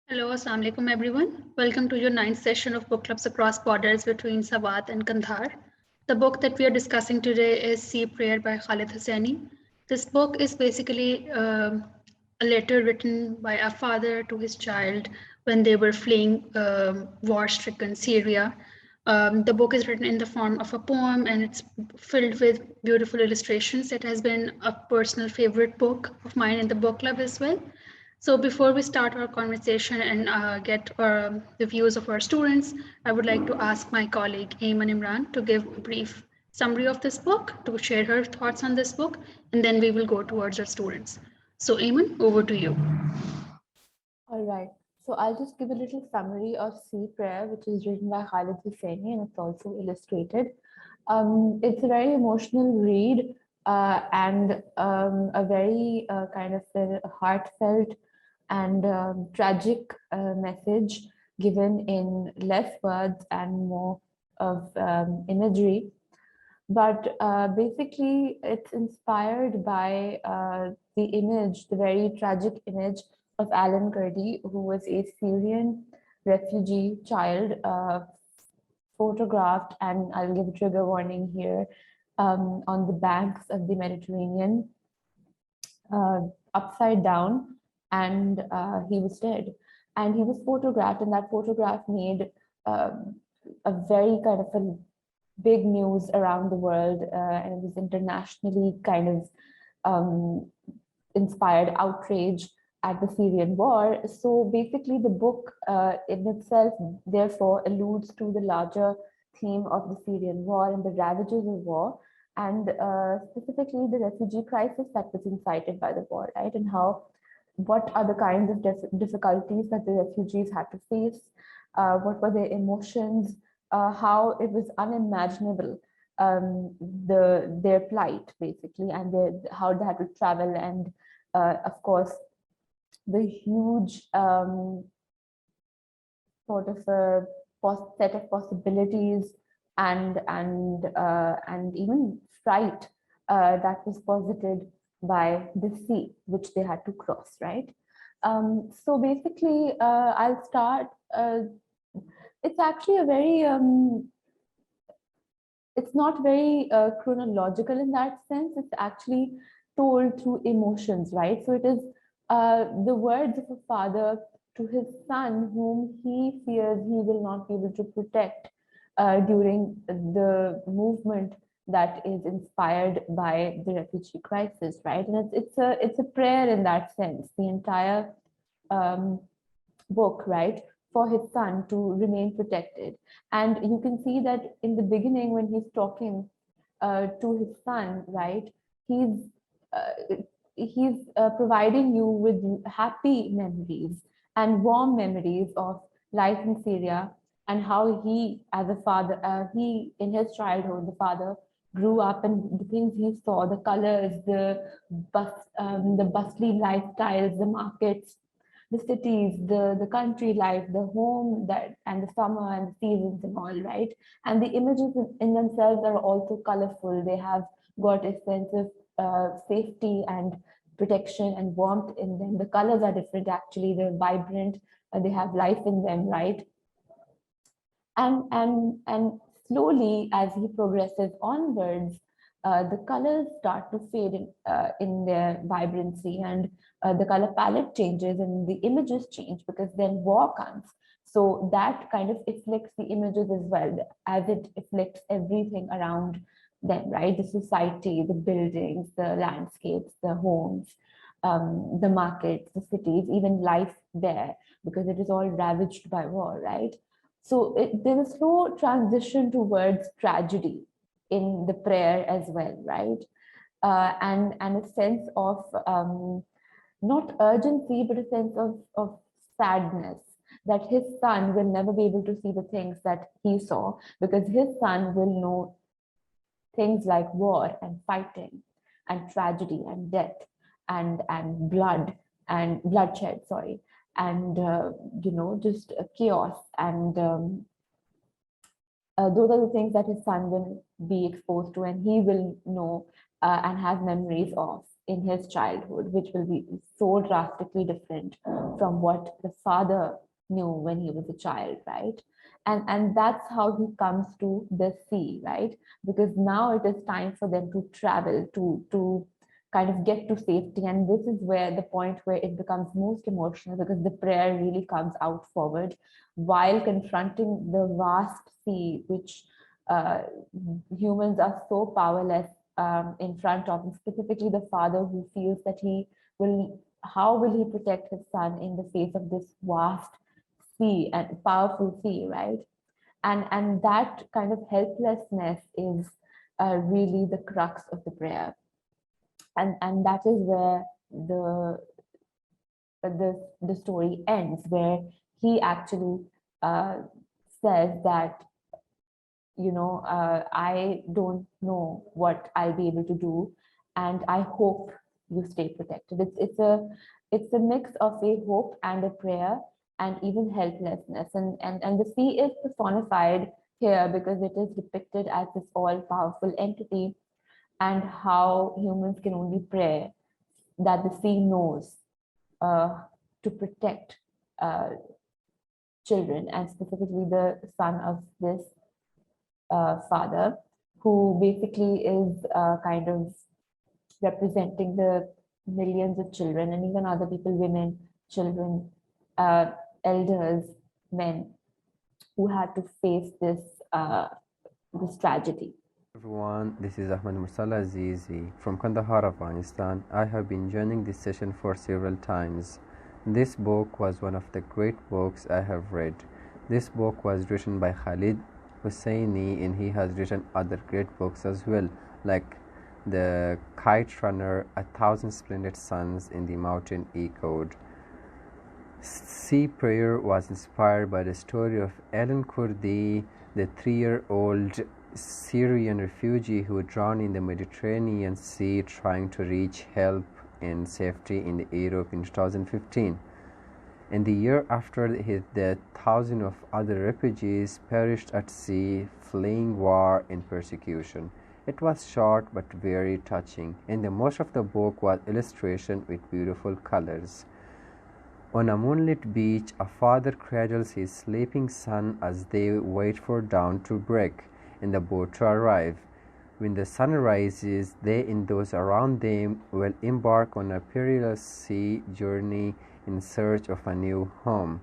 Hello, Assalamu alaikum everyone. Welcome to your ninth session of book clubs across borders between Swat and Kandahar. The book that we are discussing today is Sea Prayer by Khalid Hosseini. This book is basically a letter written by a father to his child when they were fleeing war-stricken Syria. The book is written in the form of a poem and it's filled with beautiful illustrations. It has been a personal favorite book of mine in the book club as well. So before we start our conversation and get the views of our students, I would like to ask my colleague Ayman Imran to give a brief summary of this book, to share her thoughts on this book, and then we will go towards our students. So Ayman, over to you. All right. So I'll just give a little summary of Sea Prayer, which is written by Khalid Hosseini and it's also illustrated. It's a very emotional read and a very kind of a heartfelt and tragic message given in less words and more of imagery. But basically, it's inspired by the image, the very tragic image of Alan Kurdi, who was a Syrian refugee child, photographed, and I'll give a trigger warning here, on the banks of the Mediterranean, upside down, and he was dead. And he was photographed, and that photograph made a very kind of a big news around the world, and it was internationally kind of inspired outrage at the Syrian war. So basically, the book in itself, therefore, alludes to the larger theme of the Syrian war and the ravages of war, and specifically the refugee crisis that was incited by the war, right? And how, what are the kinds of difficulties that the refugees had to face? What were their emotions? How it was unimaginable, their plight basically, and how they had to travel, and of course the huge sort of a set of possibilities and even fright that was posited by the sea which they had to cross, right? So basically, I'll start. It's actually a very it's not very chronological in that sense. It's actually told through emotions, right? So it is the words of a father to his son, whom he fears he will not be able to protect during the movement that is inspired by the refugee crisis, right? And it's a prayer in that sense. The entire um, book, right, for his son to remain protected. And you can see that in the beginning when he's talking to his son, right, he's uh, he's providing you with happy memories and warm memories of life in Syria, and how he, as a father, he in his childhood, the father grew up, and the things he saw, the colors, the bustling lifestyles, the markets, the cities, the country life, the home that and the summer and the seasons and all, right? And the images in themselves are also colorful. They have got a sense of safety and protection and warmth in them. The colors are different actually. They're vibrant. They have life in them, right? And slowly as he progresses onwards, the colors start to fade in their vibrancy, and the color palette changes and the images change, because then war comes. So that kind of afflicts the images as well, as it afflicts everything around them, right? The society, the buildings, the landscapes, the homes, the markets, the cities, even life there, because it is all ravaged by war, right? So there's a slow transition towards tragedy in the prayer as well, right? And a sense of not urgency, but a sense of sadness, that his son will never be able to see the things that he saw, because his son will know things like war and fighting and tragedy and death and blood and bloodshed, sorry, and just chaos, and those are the things that his son will be exposed to, and he will know and have memories of. in his childhood, which will be so drastically different from what the father knew when he was a child, right? And that's how he comes to the sea, right? Because now it is time for them to travel to kind of get to safety. And this is where the point where it becomes most emotional, because the prayer really comes out forward while confronting the vast sea, which humans are so powerless in front of, and specifically the father who feels that how will he protect his son in the face of this vast sea and powerful sea, right? And that kind of helplessness is really the crux of the prayer, and that is where the story ends, where he actually uh, says that, I don't know what I'll be able to do, and I hope you stay protected. It's a mix of a hope and a prayer and even helplessness. And the sea is personified here because it is depicted as this all-powerful entity, and how humans can only pray that the sea knows to protect children, and specifically the son of this father, who basically is kind of representing the millions of children and even other people, women, children, elders, men, who had to face this tragedy. Everyone, this is Ahmed Mursala Azizi from Kandahar, Afghanistan. I have been joining this session for several times. This book was one of the great books I have read. This book was written by Khalid Hosseini, and he has written other great books as well, like The Kite Runner, A Thousand Splendid Suns in the Mountain Echoed. Sea Prayer was inspired by the story of Alan Kurdi, the 3-year-old Syrian refugee who drowned in the Mediterranean Sea trying to reach help and safety in Europe in 2015. In the year after his death, thousands of other refugees perished at sea, fleeing war and persecution. It was short but very touching, and the most of the book was illustration with beautiful colors. On a moonlit beach, a father cradles his sleeping son as they wait for dawn to break and the boat to arrive. When the sun rises, they and those around them will embark on a perilous sea journey in search of a new home.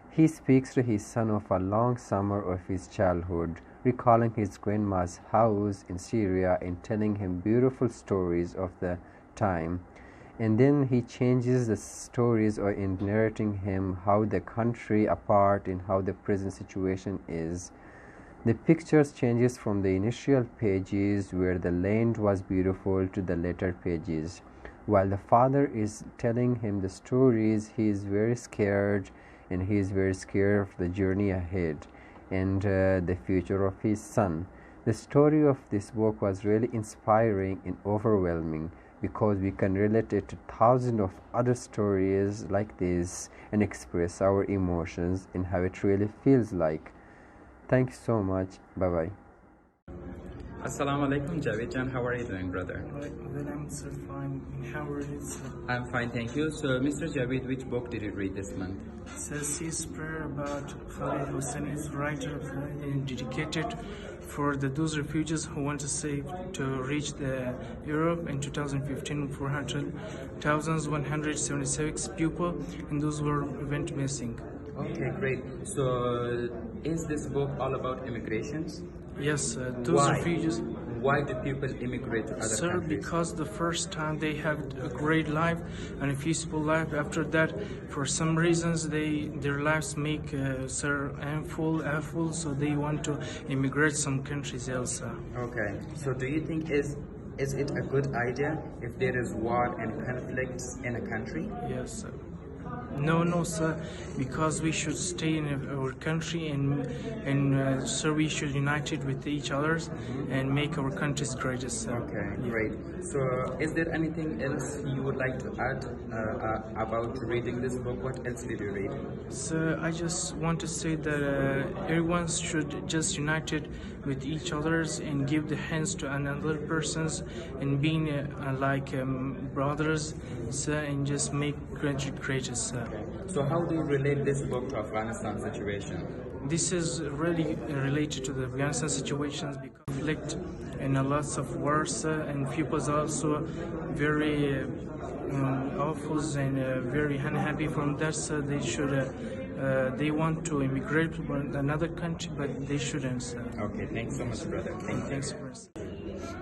He speaks to his son of a long summer of his childhood, recalling his grandma's house in Syria and telling him beautiful stories of the time. And then he changes the stories in narrating him how the country apart and how the present situation is. The pictures changes from the initial pages where the land was beautiful to the later pages. While the father is telling him the stories, he is very scared, and he is very scared of the journey ahead and the future of his son. The story of this book was really inspiring and overwhelming, because we can relate it to thousands of other stories like this and express our emotions and how it really feels like. Thanks so much. Bye-bye. Assalamu alaikum, Javed. How are you doing, brother? Well, I'm so fine. How are you, sir? I'm fine, thank you. So, Mr. Javed, which book did you read this month? So, Sea's prayer about Khalid Hosseini is writer and dedicated for those refugees who want to reach the Europe in 2015. 400,176 people, and those were went missing. Okay, great. So, is this book all about immigrations? Yes, those refugees. Why do people immigrate to other countries? Because the first time they have a great life and a peaceful life. After that, for some reasons, their lives make awful, so they want to immigrate some countries else. Okay. So, do you think is it a good idea if there is war and conflicts in a country? Yes, sir. No, sir, because we should stay in our country and sir, we should unite it with each others and make our countries greatest, sir. Okay, great. So, is there anything else you would like to add about reading this book? What else did you read? So I just want to say that everyone should just unite it with each others and give the hands to another persons and being brothers, sir, and just make greatest, sir. So, how do you relate this book to Afghanistan situation? This is really related to the Afghanistan situations because conflict and lots of wars and people are also very awful and very unhappy from that. So they want to immigrate to another country, but they shouldn't. So. Okay, thanks so much, brother. Thanks for.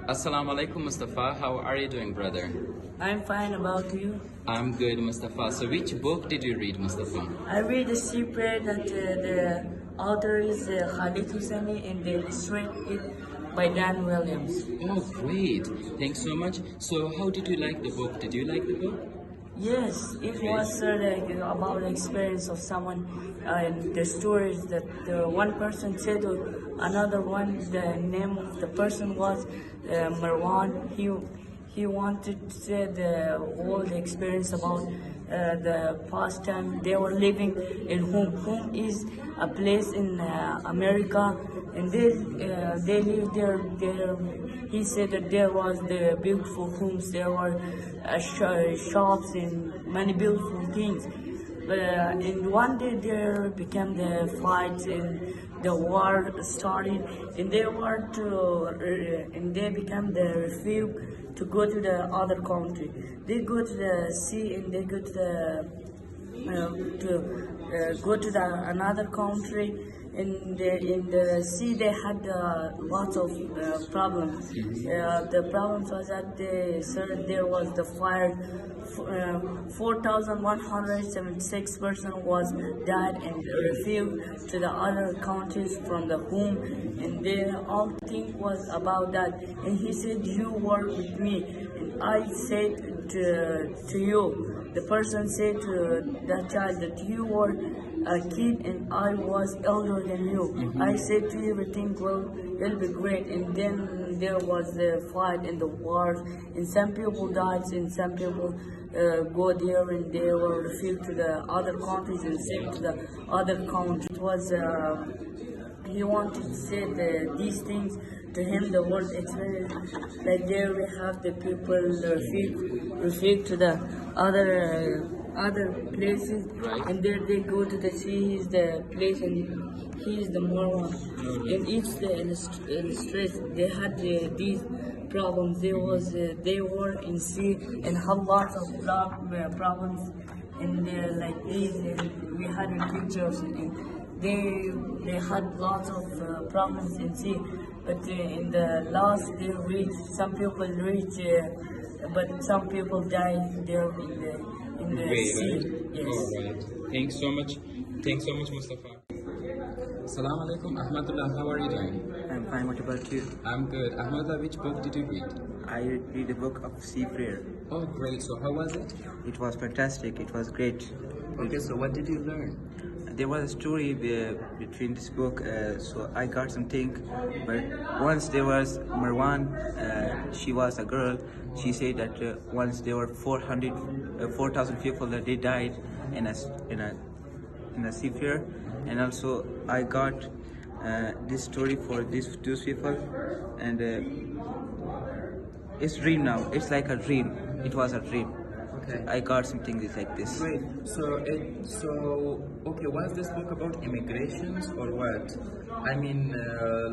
Assalamu alaikum, Mustafa. How are you doing, brother? I'm fine, about you? I'm good, Mustafa. So which book did you read, Mustafa? I read the secret that the author is Khalid Husseini and they illustrate it by Dan Williams. Oh, great. Thanks so much. So how did you like the book? Did you like the book? Yes, it was about the experience of someone and the stories that one person said to another one. The name of the person was Marwan. He wanted to say the whole experience about the past time they were living in Home is a place in America, and they lived there. He said that there was the beautiful homes, there were shops and many beautiful things. But and one day there became the fights and the war started, and they became the refuge to go to the other country. They go to the sea and they go to the another country. In the sea they had lots of problems. The problems was that there was the fire. 4,176 persons was died and refuged to the other countries from the home, and their all thing was about that. And he said, "You work with me," and I said to you. The person said to that child that you were a kid and I was elder than you. I said to you, everything will be great. And then there was the fight and the wars, and some people died and some people go there and they were refuged to the other countries and sent to the other countries. It was he wanted to say these things to him, the world experience. Like there we have the people refuged to the other places, right. And there they go to the sea, is the place, and he is the Marwan. And each the stress they had these problems. They were in sea and have lots of problems, and like these. And we had pictures, and they had lots of problems in sea. But in the last they reached. Some people reach, but some people die there in the sea. Right. Yes. All right. Thanks so much. Thanks so much, Mustafa. Assalamu alaikum, Ahmadullah. How are you doing? I'm fine. What about you? I'm good. Ahmadullah, which book did you read? I read the book of Sea Prayer. Oh, great. So how was it? It was fantastic. It was great. Okay, so what did you learn? There was a story between this book, so I got something. But once there was Marwan, she was a girl. She said that once there were 4,000 people that they died in a seafarer, and also I got this story for those people, and it's dream now. It's like a dream. It was a dream. Okay. I got something like this. Great. Okay, was this book about immigrations or what? I mean,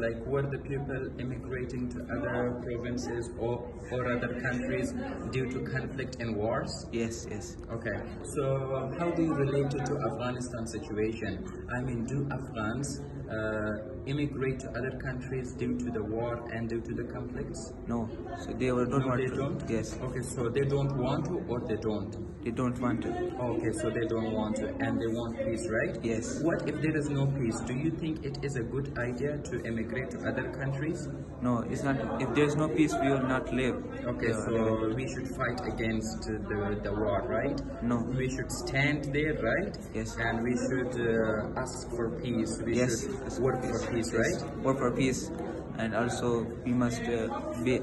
like, were the people immigrating to other provinces or other countries due to conflict and wars? Yes, yes. Okay. So, how do you relate it to Afghanistan situation? I mean, do Afghans immigrate to other countries due to the war and due to the conflicts? No, so they don't No, want they to. don't? Yes, Okay, so they don't want to or they don't? they don't want to. Okay, so they don't want to and they want peace, right? Yes. What if there is no peace? Do you think it is a good idea to immigrate to other countries? No, it's not. If there's no peace, we will not live. Okay, Yeah, so we should fight against the war, right? No. We should stand there, right? Yes. And we should ask for peace. We Yes, should work for peace, yes. right? Work for peace, and also we must be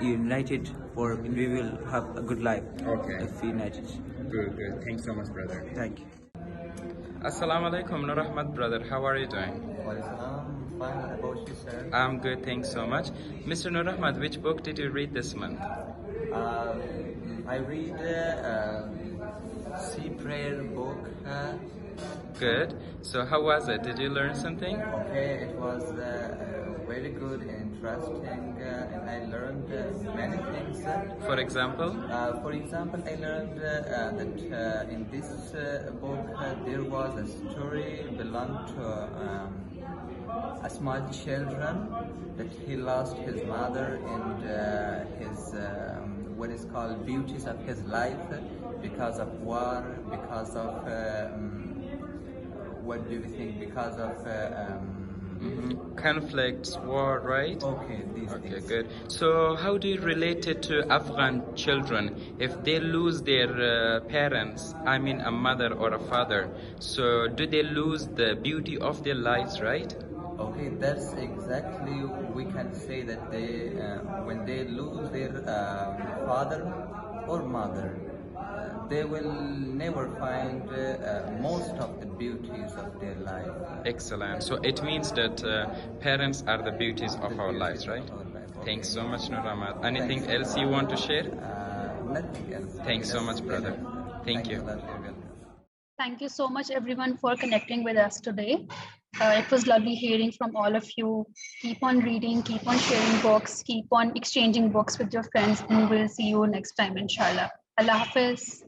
united for we will have a good life. Okay. If we united. Good, good. Thanks so much, brother. Thank you. Assalamu alaikum, Nur Ahmad brother. How are you doing? Fine. What about you, sir? I'm good, thanks so much. Mr. Nur Ahmad, which book did you read this month? I read Sea Prayer book. Good. So how was it? Did you learn something? Okay, it was very good, interesting, and I learned many things. For example? For example, I learned that in this book there was a story belonged to a small children that he lost his mother and his what is called beauties of his life because of war, because of what do you think? Because of conflicts, war, right? okay, these Okay, things. good. So how do you relate it to Afghan children? If they lose their parents, I mean a mother or a father, so do they lose the beauty of their lives, right? Okay, that's exactly, we can say that they, when they lose their father or mother, they will never find most of the beauties of their life. Excellent. So it means that parents are the beauties of our lives, right? Thanks so much, Nur Ahmad. Anything else you want to share? Nothing else. Thanks so much, brother. Thank you. A lot, you're welcome. Thank you so much, everyone, for connecting with us today. It was lovely hearing from all of you. Keep on reading, keep on sharing books, keep on exchanging books with your friends, and we'll see you next time, inshallah. Allah Hafiz.